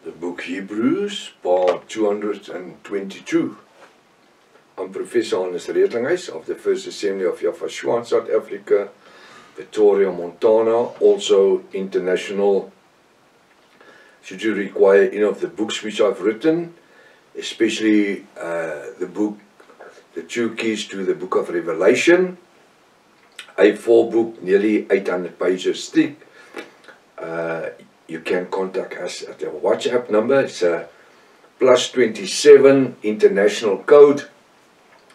The book Hebrews, part 222. I'm Professor Hannes Redlinghuis of the First Assembly of Yafashua in South Africa, Pretoria, Montana, also international. Should you require any of the books which I've written, especially the book, The Two Keys to the Book of Revelation, A4 book, nearly 800 pages thick, you can contact us at our WhatsApp number. It's a +27 international code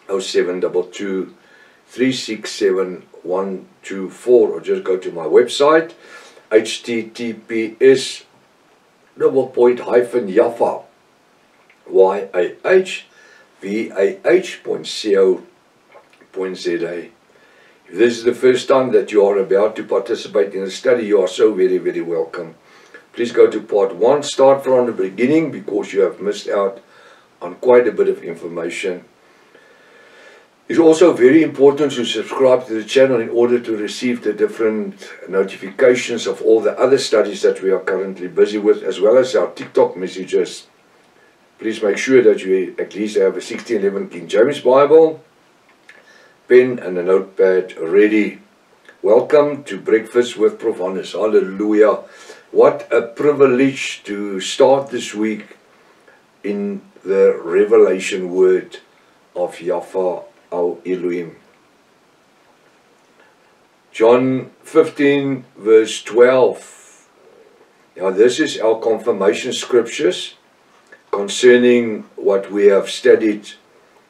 0722 367 124, or just go to my website https://yaffa.co.za. If this is the first time that you are about to participate in the study, you are so very, very welcome. Please go to part 1, start from the beginning, because you have missed out on quite a bit of information. It's also very important to subscribe to the channel in order to receive the different notifications of all the other studies that we are currently busy with, as well as our TikTok messages. Please make sure that you at least have a 1611 King James Bible, pen and a notepad ready. Welcome to Breakfast with Prof. Hannes. Hallelujah. What a privilege to start this week in the revelation word of Yahweh our Elohim. John 15 verse 12. Now this is our confirmation scriptures concerning what we have studied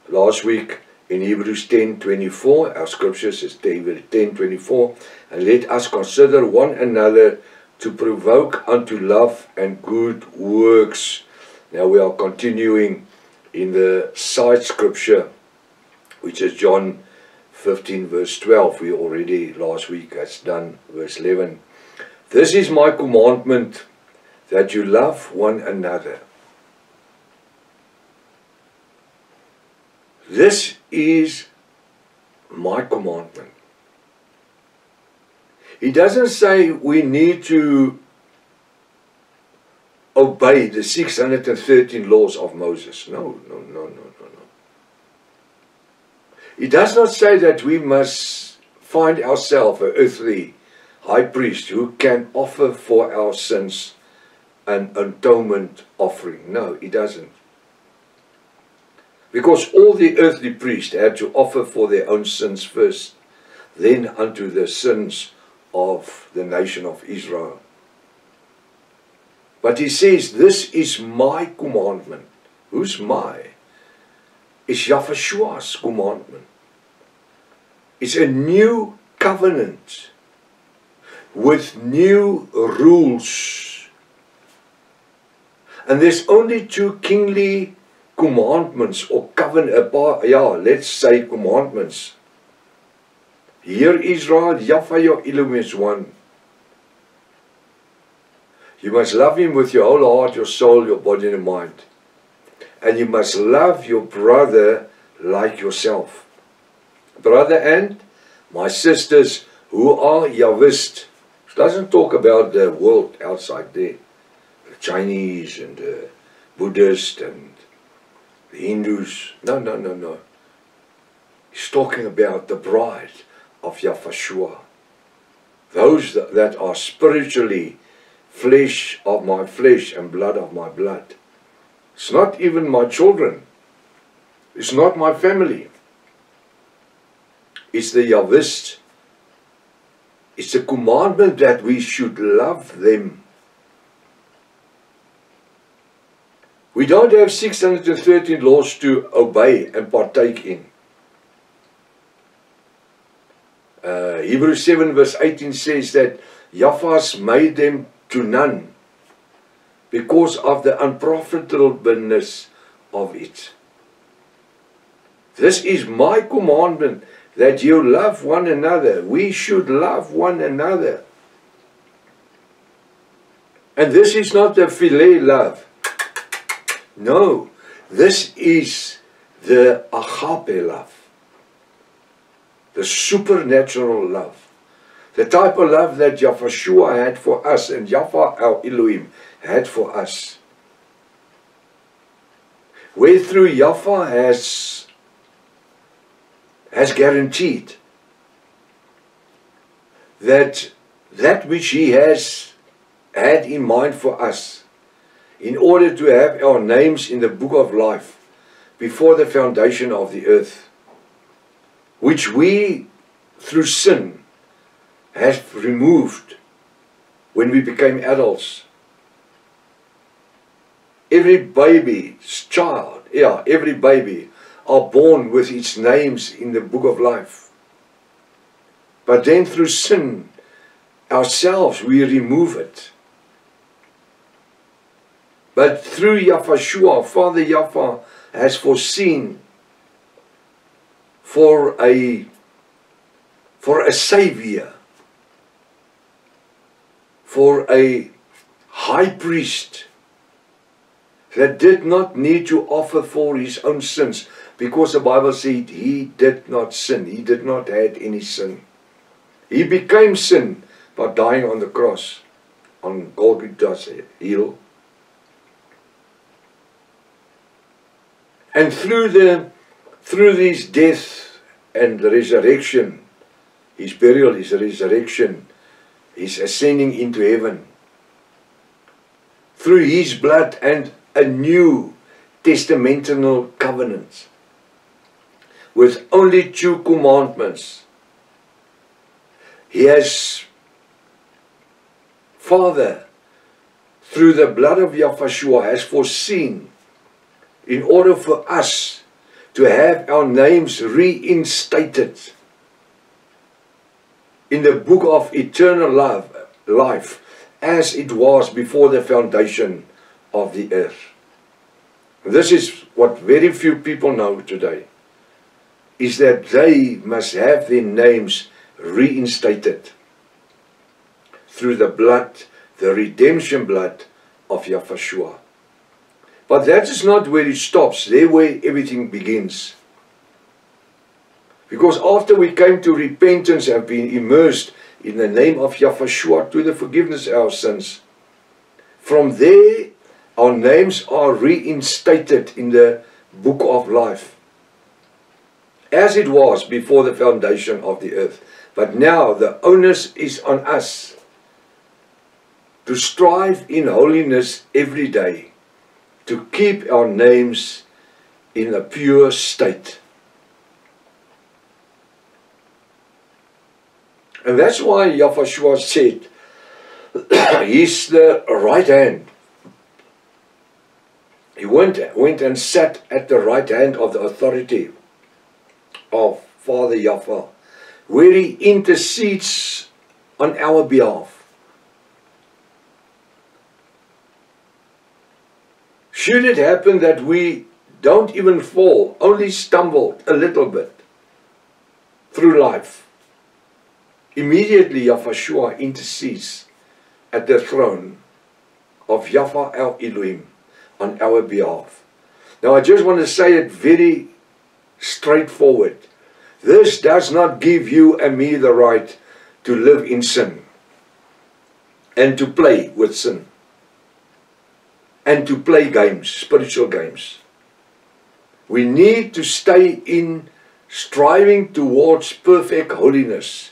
last week in Hebrews 10:24. Our scriptures is 10:24. And let us consider one another to provoke unto love and good works. Now we are continuing in the side scripture, which is John 15 verse 12. We already last week has done verse 11. This is my commandment, that you love one another. This is my commandment. He doesn't say we need to obey the 613 laws of Moses. No. He does not say that we must find ourselves an earthly high priest who can offer for our sins an atonement offering. No, he doesn't. Because all the earthly priests had to offer for their own sins first, then unto the sins of the nation of Israel. But he says, this is my commandment. Who's my? It's Yahweh's commandment. It's a new covenant with new rules. And there's only two kingly commandments, or covenant, let's say commandments. Hear Israel, Yahweh your Elohim is one. You must love him with your whole heart, your soul, your body and mind. And you must love your brother like yourself. Brother and my sisters who are Yahwist. It doesn't talk about the world outside there. The Chinese and the Buddhists and the Hindus. No. He's talking about the bride of Yahweh. Those that are spiritually flesh of my flesh and blood of my blood. It's not even my children. It's not my family. It's the Yahwist. It's a commandment that we should love them. We don't have 613 laws to obey and partake in. Hebrews 7 verse 18 says that Yahweh's made them to none because of the unprofitableness of it. This is my commandment, that you love one another. We should love one another. And this is not the philia love. No, this is the agape love. The supernatural love. The type of love that Yahweh had for us and Yahweh our Elohim had for us. where through Yahweh has guaranteed that which He has had in mind for us, in order to have our names in the book of life before the foundation of the earth, which we through sin have removed when we became adults. Every baby's child, every baby are born with its names in the book of life. But then through sin, ourselves, we remove it. But through Yahweh, Father Yahweh has foreseen for a Savior, for a high priest that did not need to offer for his own sins, because the Bible said he did not sin. He did not have any sin. He became sin by dying on the cross, on Golgotha's hill. And through his death and the resurrection, his burial, his resurrection, his ascending into heaven, through his blood and a new testamental covenant with only 2 commandments, He has, Father, through the blood of Yahweh, has foreseen in order for us to have our names reinstated in the book of eternal life as it was before the foundation of the earth. This is what very few people know today, is that they must have their names reinstated through the blood, the redemption blood of Yahweh. But that is not where it stops, there where everything begins. Because after we came to repentance and been immersed in the name of Yahweh to the forgiveness of our sins, from there our names are reinstated in the book of life, as it was before the foundation of the earth. But now the onus is on us to strive in holiness every day, to keep our names in a pure state. And that's why Yahweh said, He's the right hand. He went and sat at the right hand of the authority of Father Yahweh, where He intercedes on our behalf. Should it happen that we don't even fall, only stumble a little bit through life, immediately Yahweh intercedes at the throne of Yahweh El Elohim on our behalf. Now I just want to say it very straightforward. This does not give you and me the right to live in sin and to play with sin and to play games, spiritual games. We need to stay in striving towards perfect holiness.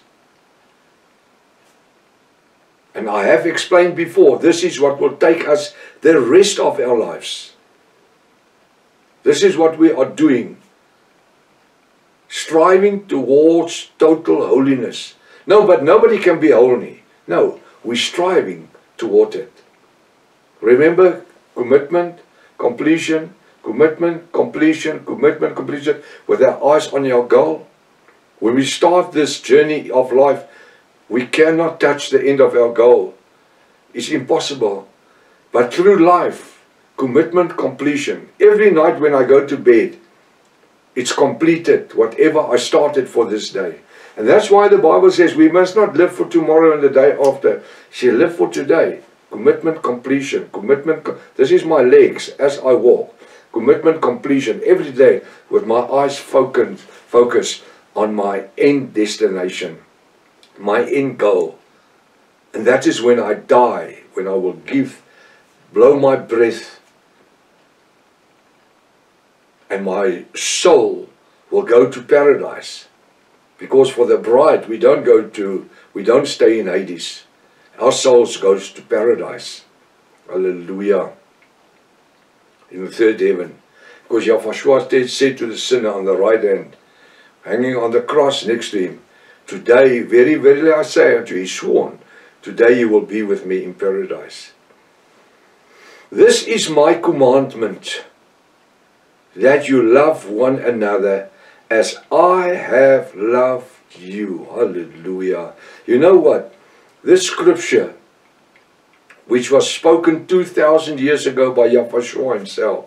And I have explained before, this is what will take us the rest of our lives. This is what we are doing. Striving towards total holiness. No, but nobody can be holy. No, we're striving toward it. Remember, commitment, completion, commitment, completion, commitment, completion, with our eyes on our goal. When we start this journey of life, we cannot touch the end of our goal. It's impossible. But through life, commitment, completion. Every night when I go to bed, it's completed, whatever I started for this day. And that's why the Bible says we must not live for tomorrow and the day after. She live for today. Commitment, completion. Commitment. This is my legs as I walk. Commitment, completion. Every day with my eyes focused on my end destination, my end goal. And that is when I die, when I will blow my breath and my soul will go to paradise. Because for the bride, we don't stay in Hades. Our souls goes to paradise. Hallelujah. In the third heaven. Because Yahushua said to the sinner on the right hand, hanging on the cross next to him, today, very verily I say unto you, he sworn, today you will be with me in paradise. This is my commandment, that you love one another as I have loved you. Hallelujah. You know what? This scripture, which was spoken 2,000 years ago by Yahushua himself,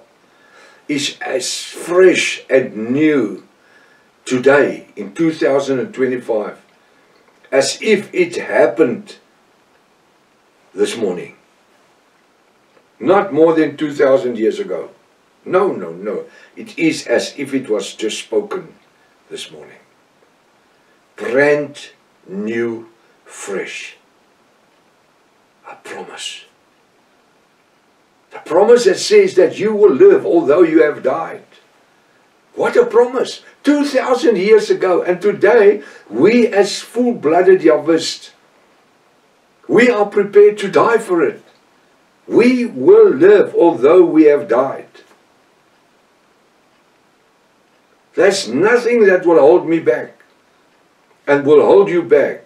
is as fresh and new today in 2025 as if it happened this morning. Not more than 2,000 years ago. No, no, no. It is as if it was just spoken this morning. Brand new, fresh. A promise. The promise that says that you will live although you have died. What a promise. 2,000 years ago. And today, we as full-blooded Yahwists, we are prepared to die for it. We will live although we have died. There's nothing that will hold me back and will hold you back.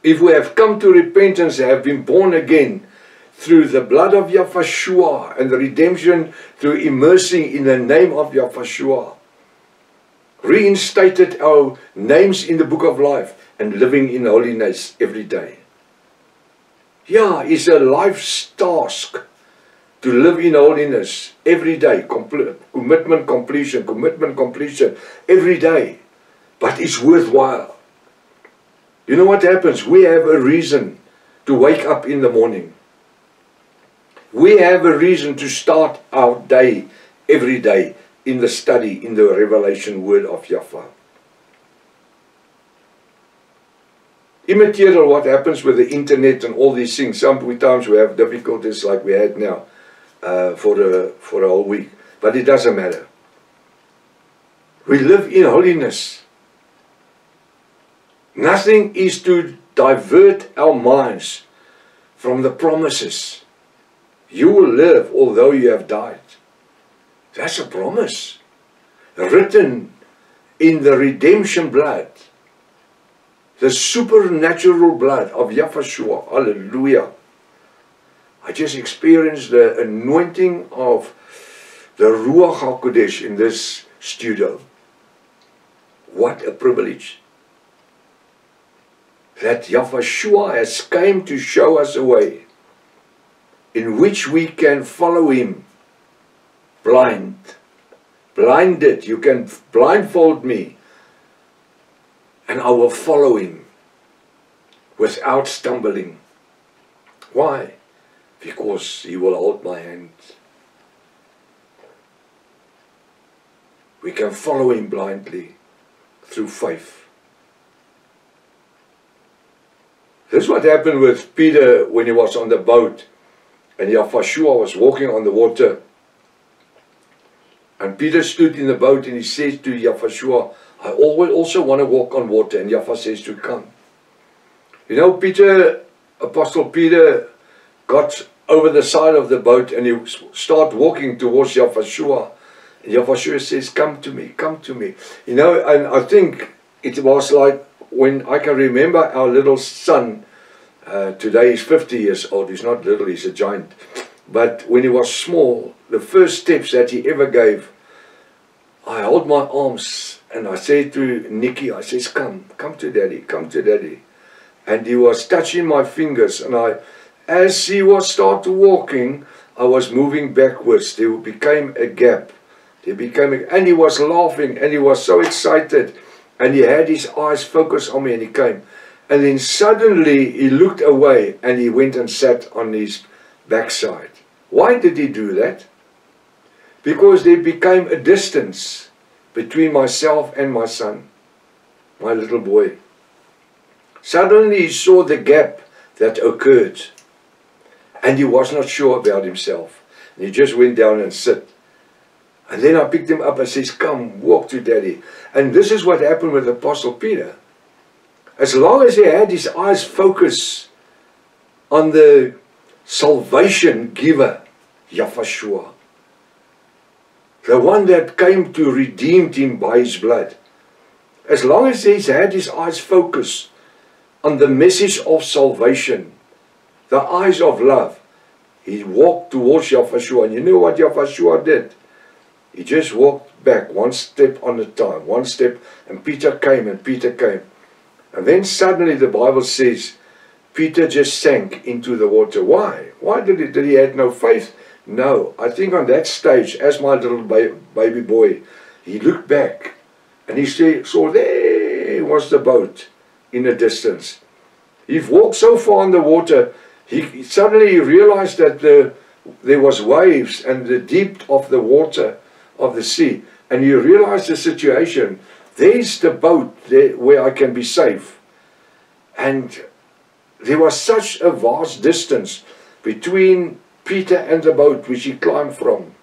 If we have come to repentance and have been born again through the blood of Yahushua and the redemption through immersing in the name of Yahushua, reinstated our names in the book of life and living in holiness every day. Yeah, it's a life's task to live in holiness every day. Commitment, completion every day. But it's worthwhile. You know what happens? We have a reason to wake up in the morning. We have a reason to start our day every day in the study, in the revelation word of Yahweh. Immaterial what happens with the internet and all these things. Sometimes we have difficulties like we had now for a whole week. But it doesn't matter. We live in holiness. Nothing is to divert our minds from the promises. You will live although you have died. That's a promise. Written in the redemption blood. The supernatural blood of Yahushua. Hallelujah. I just experienced the anointing of the Ruach HaKodesh in this studio. What a privilege. That Yahushua has come to show us a way in which we can follow him blinded. You can blindfold me and I will follow him without stumbling. Why? Because he will hold my hand. We can follow him blindly through faith. This is what happened with Peter when he was on the boat and Yahushua was walking on the water. And Peter stood in the boat and he says to Yahushua, I also want to walk on water. And Yahushua says to come. You know, Apostle Peter got over the side of the boat and he started walking towards Yahushua. And Yahushua says, come to me, come to me. You know, and I think it was like when I can remember our little son, today he's 50 years old, he's not little, he's a giant. But when he was small, the first steps that he ever gave, I held my arms and I said to Nikki, I says, come to daddy, come to daddy. And he was touching my fingers and as he was started walking, I was moving backwards. There became a gap. And he was laughing and he was so excited. And he had his eyes focused on me and he came. And then suddenly he looked away and he went and sat on his backside. Why did he do that? Because there became a distance between myself and my son, my little boy. Suddenly he saw the gap that occurred. And he was not sure about himself. And he just went down and sat. And then I picked him up and says, come, walk to Daddy. And this is what happened with Apostle Peter. As long as he had his eyes focused on the salvation giver, Yahshua, the one that came to redeem him by his blood, as long as he had his eyes focused on the message of salvation, the eyes of love, he walked towards Yahshua. And you know what Yahshua did? He just walked back one step on a time, one step, and Peter came and Peter came. And then suddenly the Bible says, Peter just sank into the water. Why? Why did he have no faith? No, I think on that stage, as my little baby boy, he looked back and he saw there was the boat in the distance. He walked so far in the water, he suddenly realized that there was waves and the deep of the water of the sea. And he realized the situation. There's the boat there where I can be safe. And there was such a vast distance between Peter and the boat which he climbed from.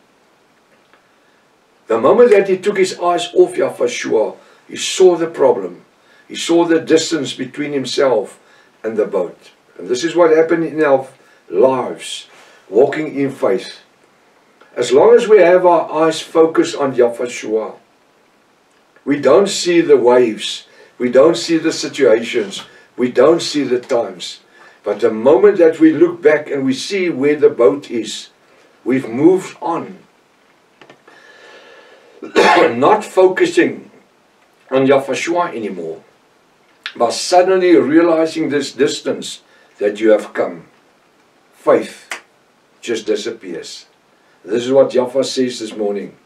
The moment that he took his eyes off Yahshua, he saw the problem. He saw the distance between himself and the boat. And this is what happened in our lives, walking in faith. As long as we have our eyes focused on Yahshua, we don't see the waves, we don't see the situations, we don't see the times. But the moment that we look back and we see where the boat is, we've moved on. Not focusing on Yahshua anymore, but suddenly realizing this distance that you have come. Faith just disappears. This is what Yahweh says this morning.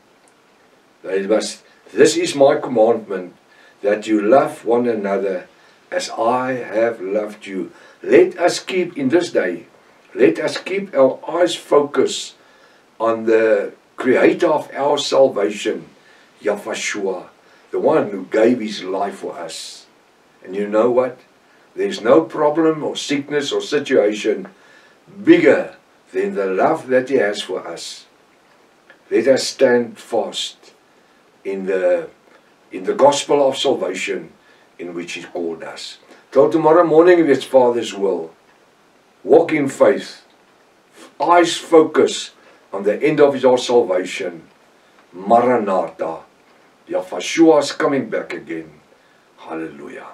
This is my commandment, that you love one another as I have loved you. Let us keep, in this day, let us keep our eyes focused on the creator of our salvation, Yahshua, the one who gave his life for us. And you know what? There's no problem or sickness or situation bigger than the love that he has for us. Let us stand fast in the gospel of salvation in which he called us. Till tomorrow morning, if it's Father's will, walk in faith, eyes focus on the end of our salvation. Maranatha, Yahshua is coming back again. Hallelujah.